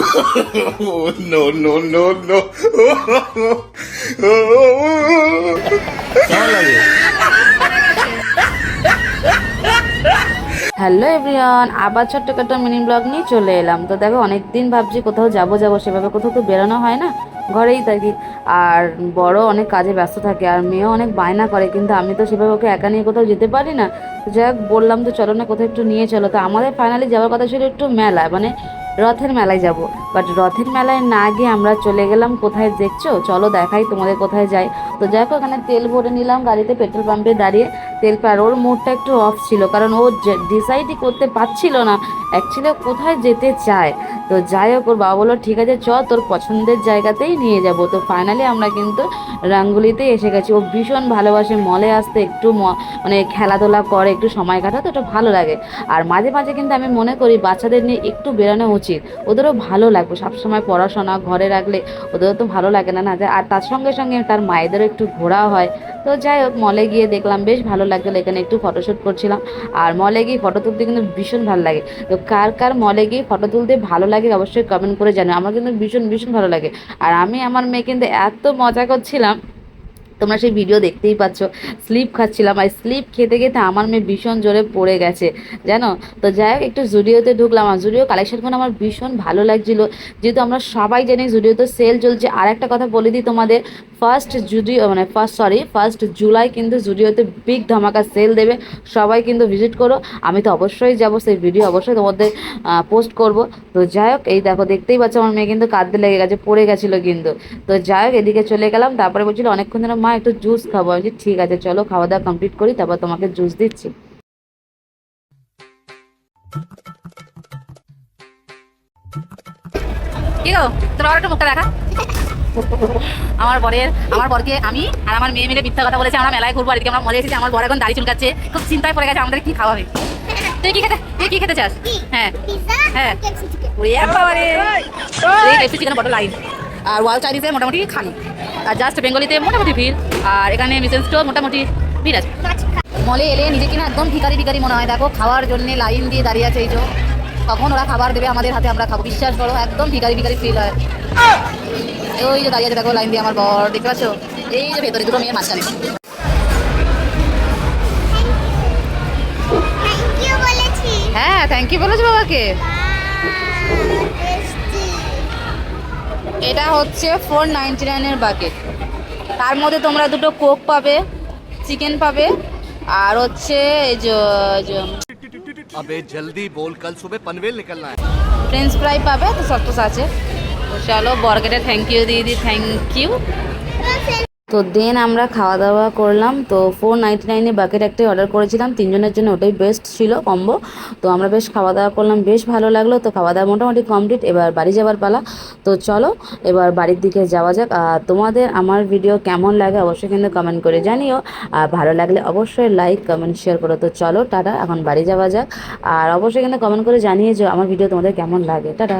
Oh, no, no, no, no. কেমন লাগে? Hello everyone, আবার ছোট্টখাটো মিনি ব্লগ নিয়ে চলে এলাম। তো দেখো, অনেকদিন ভাবছি কোথাও যাবো সেভাবে কোথাও তো বেরোনো হয় না, ঘরেই থাকি। আর বড় অনেক কাজে ব্যস্ত থাকে, আর মেয়েও অনেক বায়না করে, কিন্তু আমি তো সেভাবে ওকে একা নিয়ে কোথাও যেতে পারি না। তো যাই হোক, বললাম তো চলো না কোথাও একটু নিয়ে চলো। তো আমাদের ফাইনালি যাওয়ার কথা ছিল একটু মেলা, মানে রথের মেলায় যাব। বাট রথের মেলায় না গিয়ে আমরা চলে গেলাম কোথায় দেখছো, চলো দেখাই তোমাদের কোথায় যাই। তো যাই হোক, ওখানে তেল ভরে নিলাম গাড়িতে, পেট্রোল পাম্পে দাঁড়িয়ে তেল পার। ওর মুডটা একটু অফ ছিল, কারণ ও ডিসাইডই করতে পারছিল না অ্যাকচুয়ালি কোথায় যেতে চায়। তো যাই হোক, ওর বাবা বললো ঠিক আছে চ, তোর পছন্দের জায়গাতেই নিয়ে যাব। তো ফাইনালি আমরা কিন্তু রাঙ্গুলিতে এসে গেছি। ও ভীষণ ভালোবাসে মলে আসতে, একটু মানে খেলাধুলা করে, একটু সময় কাটাতে ওটা ভালো লাগে। আর মাঝে মাঝে কিন্তু আমি মনে করি বাচ্চাদের নিয়ে একটু বেরোনো উচিত, ওদেরও ভালো লাগবে। সবসময় পড়াশোনা ঘরে রাখলে ওদেরও তো ভালো লাগে না না। আর তার সঙ্গে সঙ্গে তার মায়েদেরও একটু ঘোরা হয়। তো যাই হোক, মলে গিয়ে দেখলাম বেশ ভালো লাগলো, এখানে একটু ফটোশ্যুট করছিলাম। আর মলে গিয়ে ফটো তুলতে কিন্তু ভীষণ ভালো লাগে। তো কার কার মলে গিয়ে ফটো তুলতে ভালো লাগে অবশ্যই কমেন্ট করে জানো, আমার কিন্তু ভীষণ ভীষণ ভালো লাগে। আর আমি আমার মেয়ে কিন্তু এত মজা করছিলাম, তোমরা সেই ভিডিও দেখতেই পাচ্ছ। স্লিপ খাচ্ছিলাম, আর স্লিপ খেতে খেতে আমার মেয়ে ভীষণ জোরে পড়ে গেছে জানো। তো যাই হোক, একটু জুডিওতে ঢুকলাম। আর জুডিও কালেকশনগুলো আমার ভীষণ ভালো লাগছিলো, যেহেতু আমরা সবাই জানি জুডিওতে সেল চলছে। আর একটা কথা বলে দিই তোমাদের, ফার্স্ট জুলাই কিন্তু জুডিওতে বিগ ধামাকা সেল দেবে। সবাই কিন্তু ভিজিট করো, আমি তো অবশ্যই যাব, সেই ভিডিও অবশ্যই তোমাদের পোস্ট করব। তো যাই হোক, এই দেখো দেখতেই পাচ্ছ আমার মেয়ে কিন্তু কাঁদতে লেগে গেছে, পড়ে গেছিলো কিন্তু। তো যাই হোক, এদিকে চলে গেলাম। তারপরে বলছিল অনেকক্ষণ ধরে মা একটু জুস খাবো। আমি বলছি ঠিক আছে চলো, খাওয়া দাওয়া কমপ্লিট করি, তারপর তোমাকে জুস দিচ্ছি। কি গো, তোমার একটু মুখটা দেখা। আমার বরকে আমি আর আমার মেয়ে মিলে মিথ্যা কথা বলেছে, আমরা মেলায় ঘুরবো, এদিকে আমরা মজা এসেছি। আমার বর এখন দাড়ি চুলকাচ্ছে, খুব চিন্তায় পড়ে গেছে আমাদের কি খাওয়াবে। তুই কি খেতে চাস? হ্যাঁ হ্যাঁ, চিকেন বড় লাইন। আর ওয়াল চাইনিজে মোটামুটি খালি, আর জাস্ট বেঙ্গলিতে মোটামুটি ভিড়। আর এখানে মিসেন স্টোর মোটামুটি ভিড় আছে। মলে এলে নিজে কিনা একদম ভিখারি মনে হয়। দেখো, খাওয়ার জন্য লাইন দিয়ে দাঁড়িয়ে আছে এই যে, কখন ওরা খাবার দেবে আমাদের হাতে আমরা খাবো, বিশ্বাস করো একদম ভিখারি ফিল হয়। ওই যে দাঁড়িয়ে আছে দেখো লাইন দিয়ে আমার বর, দেখতে পাচ্ছ? এই যে ভেতরে দুটো মেয়ের মাঝখানে। হ্যাঁ, থ্যাংক ইউ বলেছো বাবাকে। এটা হচ্ছে 499 বাকেট। তার মধ্যে তোমরা দুটো কোক পাবে, চিকেন পাবে, আর হচ্ছে এই যে अबे जल्दी बोल, कल सुबह पनवेल निकलना है। ফ্রেঞ্চ ফ্রাই পাবে। তো সব তো আছে। তো চলো, বর্গেটে থ্যাংক ইউ দিয়ে দিই, থ্যাংক ইউ। তো দেন আমরা খাওয়া দাওয়া করলাম। তো 499 বাকেট একটাই অর্ডার করেছিলাম তিনজনের জন্য, ওটাই বেস্ট ছিল কম্বো। তো আমরা বেশ খাওয়া দাওয়া করলাম, বেশ ভালো লাগলো। তো খাওয়া দাওয়া মোটামুটি কমপ্লিট, এবার বাড়ি যাওয়ার পালা। তো চলো এবার বাড়ির দিকে যাওয়া যাক। আর তোমাদের আমার ভিডিও কেমন লাগে অবশ্যই কিন্তু কমেন্ট করে জানিও, আর ভালো লাগলে অবশ্যই লাইক কমেন্ট শেয়ার করো। তো চলো টাটা, এখন বাড়ি যাওয়া যাক। আর অবশ্যই কিন্তু কমেন্ট করে জানিয়ে যে আমার ভিডিও তোমাদের কেমন লাগে। টাটা।